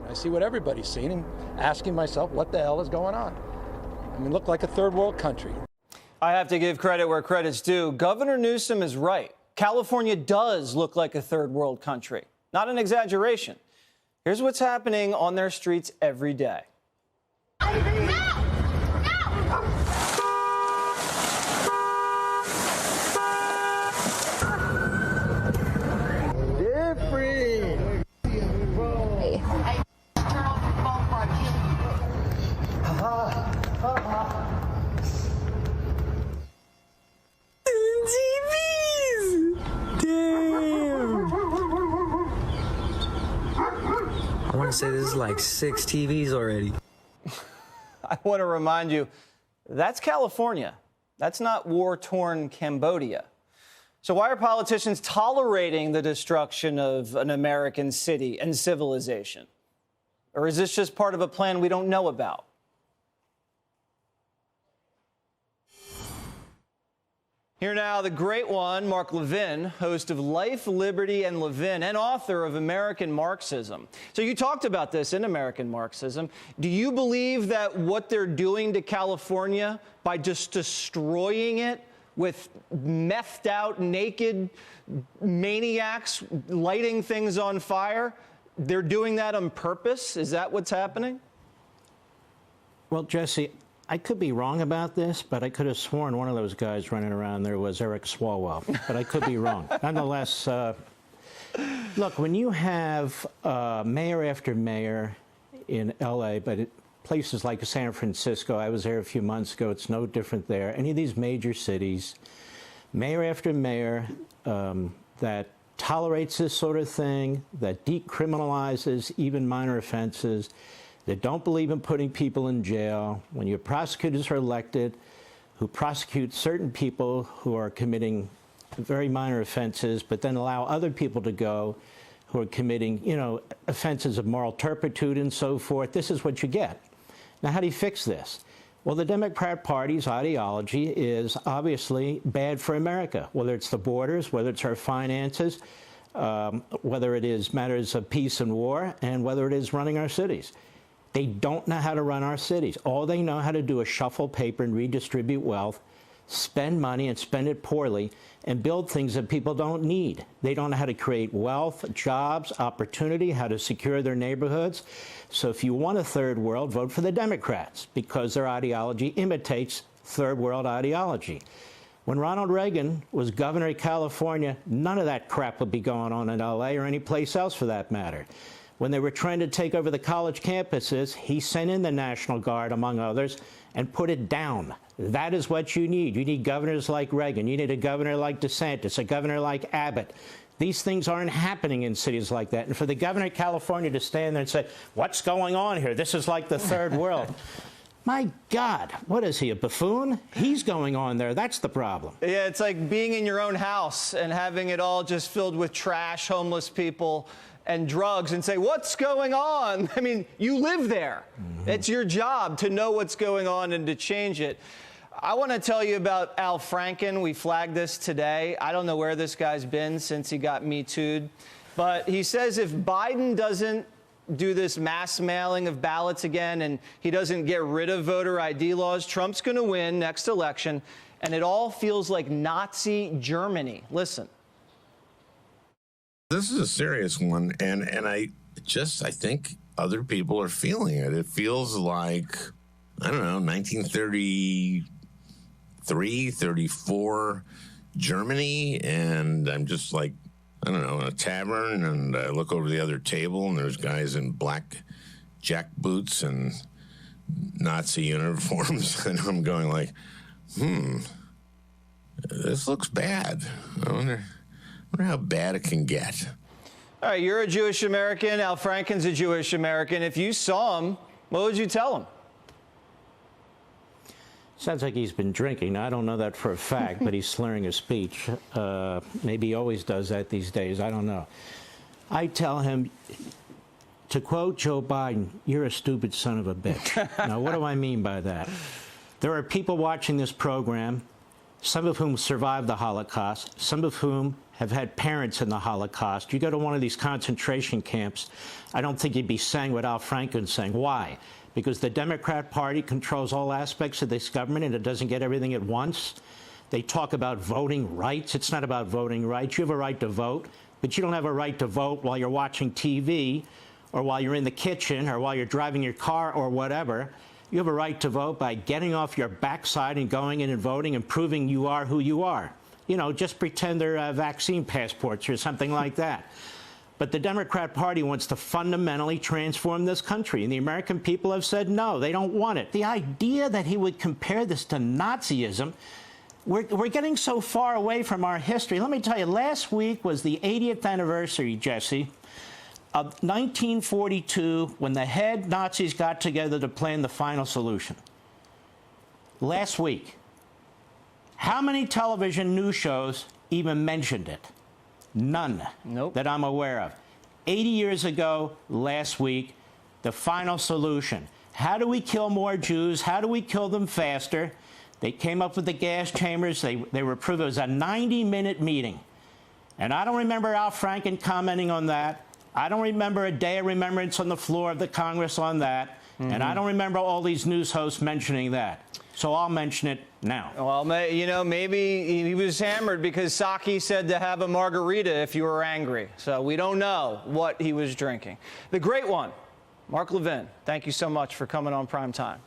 I see what everybody's seeing and asking myself, what the hell is going on? I mean, look like a third world country. I have to give credit where credit's due. Governor Newsom is right. California does look like a third world country. Not an exaggeration. Here's what's happening on their streets every day. I want to say this is like 6 TVs already. I want to remind you, that's California. That's not war-torn Cambodia. So why are politicians tolerating the destruction of an American city and civilization? Or is this just part of a plan we don't know about? Here now, the great one, Mark Levin, host of Life, Liberty, and Levin, and author of American Marxism. So you talked about this in American Marxism. Do you believe that what they're doing to California by just destroying it with methed out, naked maniacs lighting things on fire, they're doing that on purpose? Is that what's happening? Well, Jesse, I could be wrong about this, but I could have sworn one of those guys running around there was Eric Swalwell, but I could be wrong. Nonetheless, look, when you have mayor after mayor in L.A., but places like San Francisco, I was there a few months ago, it's no different there. Any of these major cities, mayor after mayor that tolerates this sort of thing, that decriminalizes even minor offenses, that don't believe in putting people in jail, when your prosecutors are elected, who prosecute certain people who are committing very minor offenses, but then allow other people to go who are committing, offenses of moral turpitude and so forth. This is what you get. Now, how do you fix this? Well, the Democrat Party's ideology is obviously bad for America, whether it's the borders, whether it's our finances, whether it is matters of peace and war, and whether it is running our cities. They don't know how to run our cities. All they know how to do is shuffle paper and redistribute wealth, spend money and spend it poorly, and build things that people don't need. They don't know how to create wealth, jobs, opportunity, how to secure their neighborhoods. So if you want a third world, vote for the Democrats, because their ideology imitates third world ideology. When Ronald Reagan was governor of California, none of that crap would be going on in L.A. or any place else for that matter. When they were trying to take over the college campuses, he sent in the National Guard, among others, and put it down. That is what you need. You need governors like Reagan. You need a governor like DeSantis, a governor like Abbott. These things aren't happening in cities like that. And for the governor of California to stand there and say, what's going on here? This is like the third world. My God, what is he, a buffoon? He's going on there. That's the problem. Yeah, it's like being in your own house and having it all just filled with trash, homeless people, and drugs, and say, what's going on? I mean, you live there. Mm-hmm. It's your job to know what's going on and to change it. I want to tell you about Al Franken. We flagged this today. I don't know where this guy's been since he got Me Too'd. But he says if Biden doesn't do this mass mailing of ballots again and he doesn't get rid of voter ID laws, Trump's going to win next election. And it all feels like Nazi Germany. Listen. This is a serious one, and I think other people are feeling it. It feels like, I don't know, 1933, 34 Germany, and I'm just like, I don't know, in a tavern, and I look over the other table, and there's guys in black jack boots and Nazi uniforms, and I'm going like, this looks bad. I wonder how bad it can get. All right, you're a Jewish American. Al Franken's a Jewish American. If you saw him, what would you tell him? Sounds like he's been drinking. I don't know that for a fact, but he's slurring his speech. Maybe he always does that these days. I don't know. I tell him, to quote Joe Biden, you're a stupid son of a bitch. Now, what do I mean by that? There are people watching this program, some of whom survived the Holocaust, some of whom have had parents in the Holocaust. You go to one of these concentration camps, I don't think you'd be saying what Al Franken saying. Why? Because the Democrat Party controls all aspects of this government and it doesn't get everything at once. They talk about voting rights. It's not about voting rights. You have a right to vote, but you don't have a right to vote while you're watching TV or while you're in the kitchen or while you're driving your car or whatever. You have a right to vote by getting off your backside and going in and voting and proving you are who you are. You know, just pretend they're vaccine passports or something like that. But the Democrat Party wants to fundamentally transform this country, and the American people have said no, they don't want it. The idea that he would compare this to Nazism, we're getting so far away from our history. Let me tell you, last week was the 80th anniversary, Jesse, of 1942, when the head Nazis got together to plan the final solution. Last week. How many television news shows even mentioned it? None. Nope. That I'm aware of. 80 years ago, last week, the final solution. How do we kill more Jews? How do we kill them faster? They came up with the gas chambers. They were approved. It was a 90-minute meeting. And I don't remember Al Franken commenting on that. I don't remember a day of remembrance on the floor of the Congress on that. And I don't remember all these news hosts mentioning that. So I'll mention it now. Well, you know, maybe he was hammered because Psaki said to have a margarita if you were angry. So we don't know what he was drinking. The great one, Mark Levin, thank you so much for coming on Prime Time.